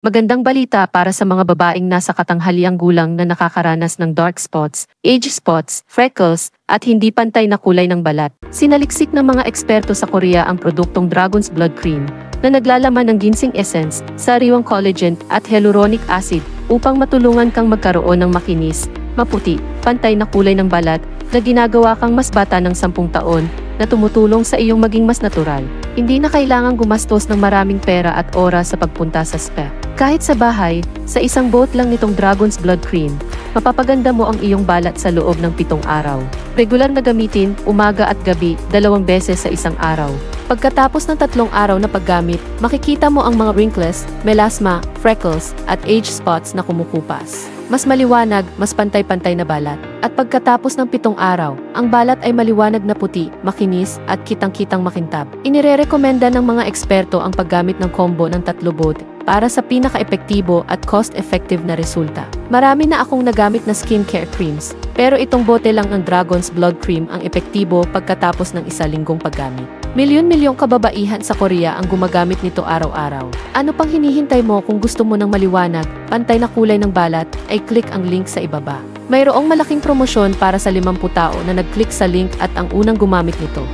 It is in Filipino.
Magandang balita para sa mga babaeng nasa katanghaliang gulang na nakakaranas ng dark spots, age spots, freckles, at hindi pantay na kulay ng balat. Sinaliksik ng mga eksperto sa Korea ang produktong Dragon's Blood Cream na naglalaman ng ginseng essence, sariwang collagen at hyaluronic acid upang matulungan kang magkaroon ng makinis, maputi, pantay na kulay ng balat na ginagawa kang mas bata ng 10 taon na tumutulong sa iyong maging mas natural. Hindi na kailangang gumastos ng maraming pera at oras sa pagpunta sa spa. Kahit sa bahay, sa isang boat lang nitong Dragon's Blood Cream, mapapaganda mo ang iyong balat sa loob ng 7 araw. Regular na gamitin, umaga at gabi, 2 beses sa isang araw. Pagkatapos ng 3 araw na paggamit, makikita mo ang mga wrinkles, melasma, freckles, at age spots na kumukupas. Mas maliwanag, mas pantay-pantay na balat. At pagkatapos ng 7 araw, ang balat ay maliwanag na puti, makinis, at kitang-kitang makintab. Inirerekomenda ng mga eksperto ang paggamit ng combo ng 3 bote para sa pinaka-epektibo at cost-effective na resulta. Marami na akong nagamit na skincare creams, pero itong bote lang ng Dragon's Blood Cream ang epektibo pagkatapos ng 1 linggong paggamit. Milyon-milyong kababaihan sa Korea ang gumagamit nito araw-araw. Ano pang hinihintay mo kung gusto mo ng maliwanag, pantay na kulay ng balat, ay click ang link sa ibaba. Mayroong malaking promosyon para sa 50 tao na nag-click sa link at ang unang gumamit nito.